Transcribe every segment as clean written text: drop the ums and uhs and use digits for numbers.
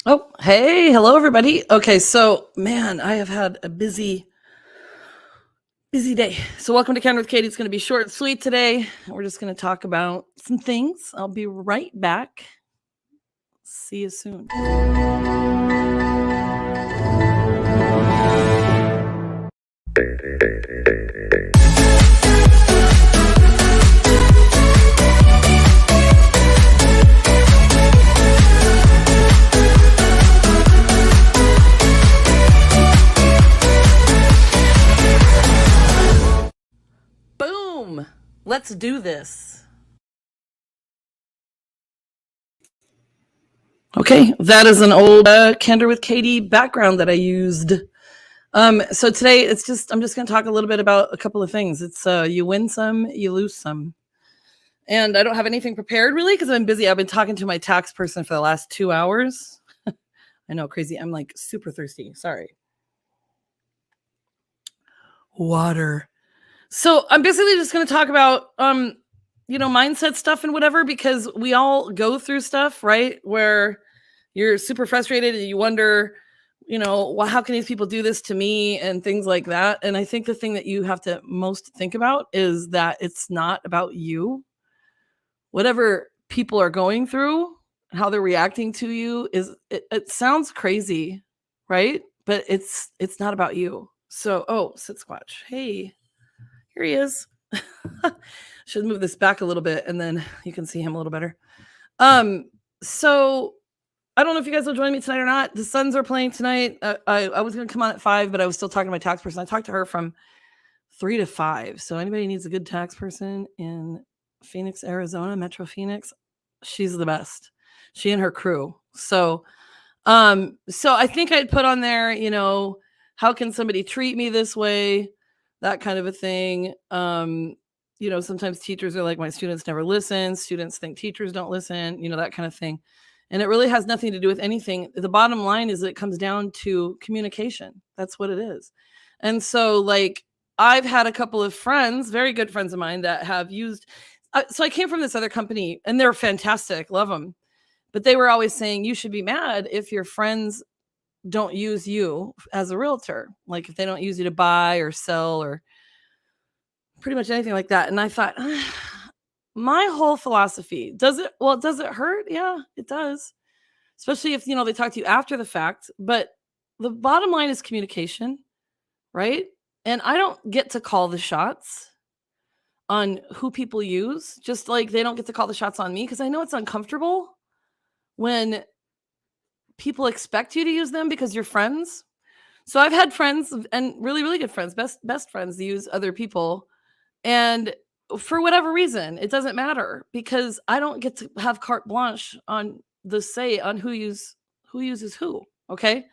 Oh, hey, hello everybody. Okay, so man, I have had a busy day. So welcome to Counter with Katy. It's going to be short and sweet today. We're just going to talk about some things. I'll be right back. See you soon. Boom. Let's do this. Okay, that is an old Candor with Katy background that I used. So today I'm just going to talk a little bit about a couple of things. It's you win some, you lose some. And I don't have anything prepared really because I'm busy. I've been talking to my tax person for the last 2 hours. I know, crazy. I'm like super thirsty. Sorry. Water. So I'm basically just going to talk about mindset stuff and whatever, because we all go through stuff, right? Where you're super frustrated and you wonder, well, how can these people do this to me and things like that. And I think the thing that you have to most think about is that it's not about you. Whatever people are going through, how they're reacting to you it sounds crazy, right? But it's not about you. So, sit squatch. Hey, here he is. Should move this back a little bit and then you can see him a little better. So I don't know if you guys will join me tonight or not. The Suns are playing tonight. I was going to come on at 5, but I was still talking to my tax person. I talked to her from 3 to 5. So anybody needs a good tax person in Phoenix, Arizona, Metro Phoenix, she's the best. She and her crew. So I think I'd put on there, how can somebody treat me this way? That kind of a thing. Sometimes teachers are like, my students never listen. Students think teachers don't listen, that kind of thing. And it really has nothing to do with anything. The bottom line is it comes down to communication. That's what it is. And so, like, I've had a couple of friends, very good friends of mine, that have used. So I came from this other company, and they're fantastic, love them. But they were always saying you should be mad if your friends don't use you as a realtor, like if they don't use you to buy or sell or pretty much anything like that. And I thought, my whole philosophy, does it hurt? Yeah, it does. Especially if, they talk to you after the fact. But the bottom line is communication, right? And I don't get to call the shots on who people use, just like they don't get to call the shots on me, because I know it's uncomfortable when people expect you to use them because you're friends. So I've had friends and really, really good friends, best friends, use other people. And for whatever reason, it doesn't matter because I don't get to have carte blanche on the say on who uses who. Okay.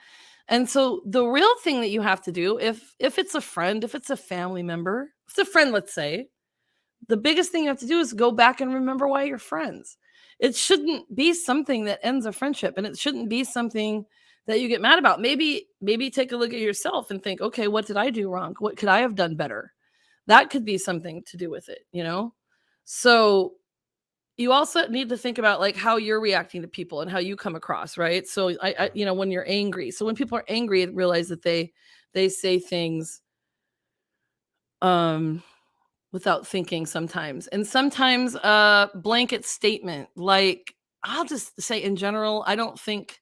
And so the real thing that you have to do, if it's a friend, if it's a family member, if it's a friend, let's say, the biggest thing you have to do is go back and remember why you're friends. It shouldn't be something that ends a friendship, and it shouldn't be something that you get mad about. Maybe take a look at yourself and think, okay, what did I do wrong? What could I have done better? That could be something to do with it. So you also need to think about like how you're reacting to people and how you come across, right? So when you're angry. So when people are angry, realize that they say things um without thinking sometimes. And sometimes a blanket statement, like, I'll just say in general, I don't think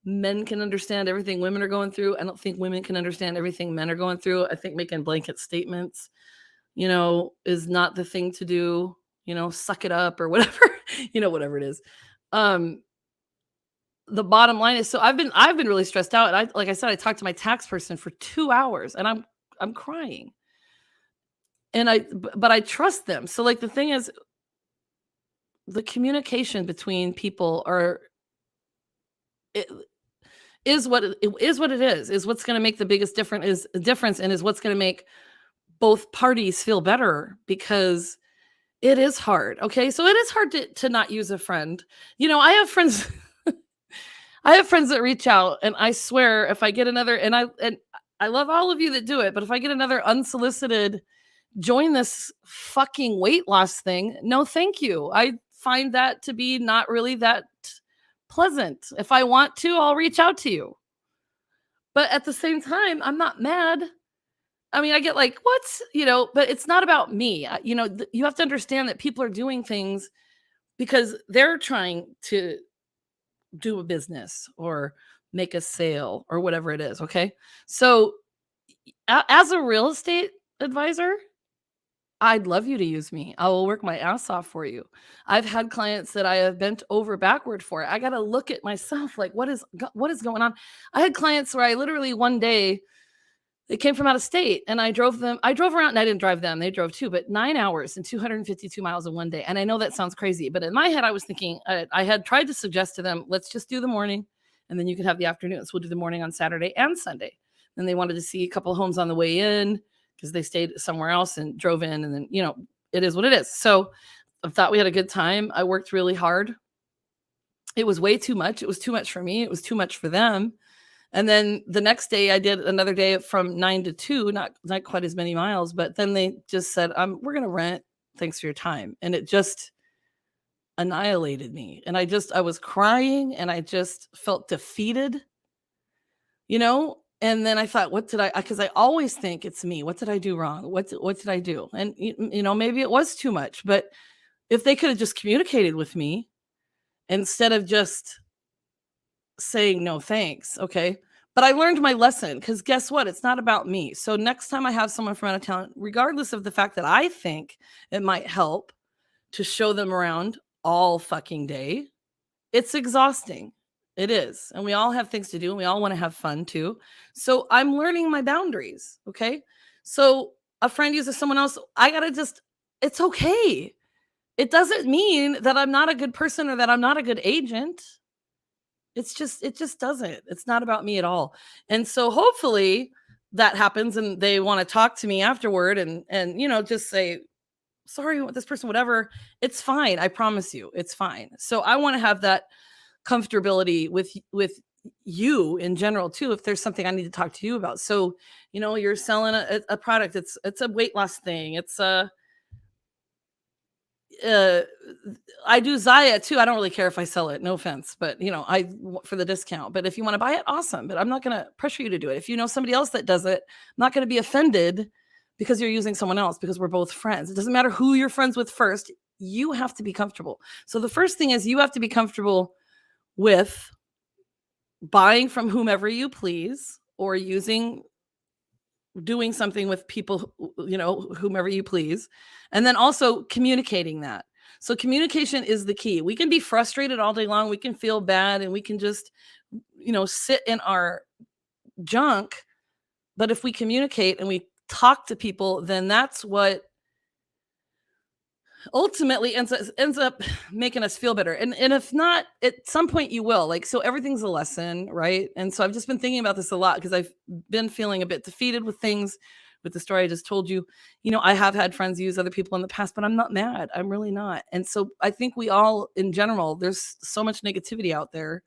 men can understand everything women are going through. I don't think women can understand everything men are going through. I think making blanket statements, is not the thing to do, suck it up or whatever, whatever it is. Um, the bottom line is, so I've been really stressed out. And like I said, I talked to my tax person for 2 hours and I'm crying. And but I trust them. So like the thing is, the communication between people it is what it is what's going to make the biggest difference and is what's going to make both parties feel better, because it is hard. Okay. So it is hard to not use a friend. I have friends, I have friends that reach out, and I swear if I get another, and I love all of you that do it, but if I get another unsolicited join this fucking weight loss thing, no thank you. I find that to be not really that pleasant. If I want to, I'll reach out to you. But at the same time, I'm not mad. I mean, I get like, what's, but it's not about me. You have to understand that people are doing things because they're trying to do a business or make a sale or whatever it is. Okay. So, as a real estate advisor, I'd love you to use me. I will work my ass off for you. I've had clients that I have bent over backward for. I got to look at myself like what is going on. I had clients where I literally one day they came from out of state and I drove them. I drove around and I didn't drive them. They drove too, but 9 hours and 252 miles in one day. And I know that sounds crazy, but in my head, I was thinking, I had tried to suggest to them, let's just do the morning and then you can have the afternoons. We'll do the morning on Saturday and Sunday. Then they wanted to see a couple of homes on the way in because they stayed somewhere else and drove in. And then, it is what it is. So I thought we had a good time. I worked really hard. It was way too much. It was too much for me. It was too much for them. And then the next day I did another day from 9 to 2, not quite as many miles, but then they just said, we're going to rent. Thanks for your time. And it just annihilated me. And I was crying and I just felt defeated, and then I thought, because I always think it's me. What did I do wrong? What did I do? And, maybe it was too much, but if they could have just communicated with me instead of just saying no thanks. Okay. But I learned my lesson because guess what? It's not about me. So next time I have someone from out of town, regardless of the fact that I think it might help to show them around all fucking day, it's exhausting. It is. And we all have things to do and we all want to have fun too. So I'm learning my boundaries. Okay. So a friend uses someone else. It's okay. It doesn't mean that I'm not a good person or that I'm not a good agent. It just doesn't. It's not about me at all. And so hopefully that happens and they want to talk to me afterward and just say, sorry, this person, whatever. It's fine. I promise you, it's fine. So I want to have that comfortability with you in general too, if there's something I need to talk to you about. So, you're selling a product. It's a weight loss thing. It's I do Zaya too. I don't really care if I sell it. No offense, but for the discount. But if you want to buy it, awesome. But I'm not going to pressure you to do it. If you know somebody else that does it, I'm not going to be offended because you're using someone else because we're both friends. It doesn't matter who you're friends with first. You have to be comfortable. So the first thing is you have to be comfortable with buying from whomever you please or doing something with people, whomever you please. And then also communicating that. So communication is the key. We can be frustrated all day long. We can feel bad and we can just, sit in our junk. But if we communicate and we talk to people, then that's what ultimately ends up making us feel better. And if not, at some point you will. So everything's a lesson, right? And so I've just been thinking about this a lot because I've been feeling a bit defeated with things, with the story I just told you. I have had friends use other people in the past, but I'm not mad. I'm really not. And so I think we all, in general, there's so much negativity out there.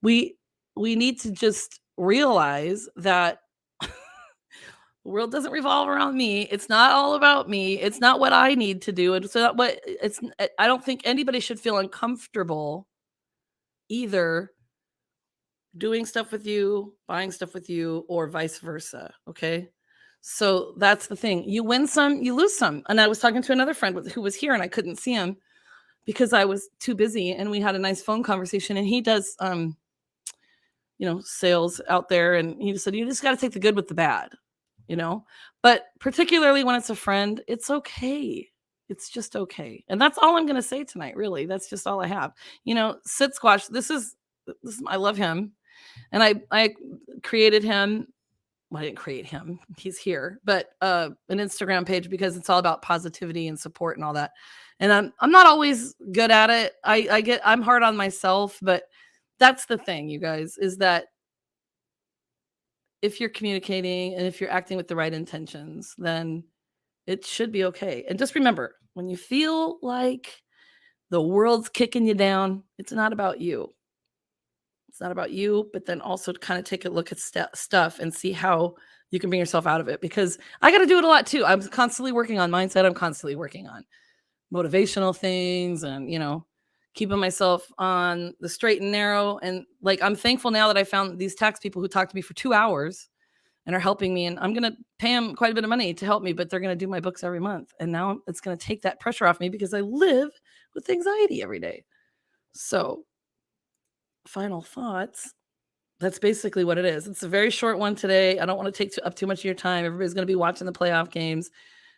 We need to just realize that the world doesn't revolve around me. It's not all about me. It's not what I need to do. It's not what I don't think anybody should feel uncomfortable either doing stuff with you, buying stuff with you, or vice versa. Okay. So that's the thing. You win some, you lose some. And I was talking to another friend who was here and I couldn't see him because I was too busy, and we had a nice phone conversation, and he does, sales out there. And he just said, you just got to take the good with the bad. But particularly when it's a friend, it's okay. It's just okay. And that's all I'm going to say tonight. Really. That's just all I have. Sid Squash. This is, I love him. And I created him. Well, I didn't create him. He's here, but, an Instagram page because it's all about positivity and support and all that. And I'm not always good at it. I'm hard on myself, but that's the thing, you guys, is that if you're communicating and if you're acting with the right intentions, then it should be okay. And just remember, when you feel like the world's kicking you down, it's not about you. It's not about you, but then also to kind of take a look at stuff and see how you can bring yourself out of it, because I got to do it a lot too. I'm constantly working on mindset. I'm constantly working on motivational things and, keeping myself on the straight and narrow. And like, I'm thankful now that I found these tax people who talked to me for 2 hours and are helping me. And I'm going to pay them quite a bit of money to help me, but they're going to do my books every month. And now it's going to take that pressure off me because I live with anxiety every day. So, final thoughts. That's basically what it is. It's a very short one today. I don't want to take up too much of your time. Everybody's going to be watching the playoff games.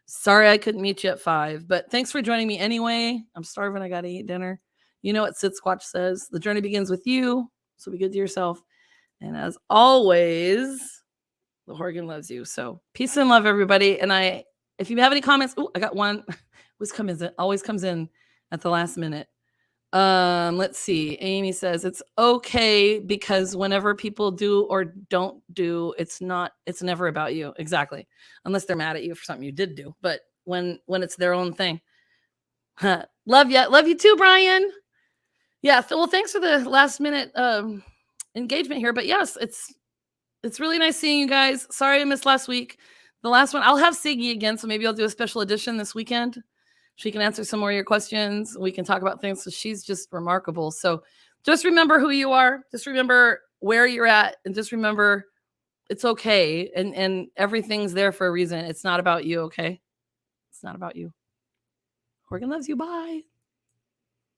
Sorry I couldn't meet you at 5, but thanks for joining me anyway. I'm starving. I got to eat dinner. You know what Sit Squatch says. The journey begins with you, so be good to yourself. And as always, the Horgan loves you. So peace and love, everybody. And if you have any comments, I got one. Always comes in at the last minute. Let's see. Amy says it's okay because whenever people do or don't do, it's never about you. Exactly. Unless they're mad at you for something you did do. But when it's their own thing. Love you. Love you too, Brian. Yeah. Well, thanks for the last minute engagement here. But yes, it's really nice seeing you guys. Sorry I missed last week. The last one, I'll have Siggy again, so maybe I'll do a special edition this weekend. She can answer some more of your questions. We can talk about things. So she's just remarkable. So just remember who you are. Just remember where you're at. And just remember it's okay. And everything's there for a reason. It's not about you, okay? It's not about you. Horgan loves you. Bye.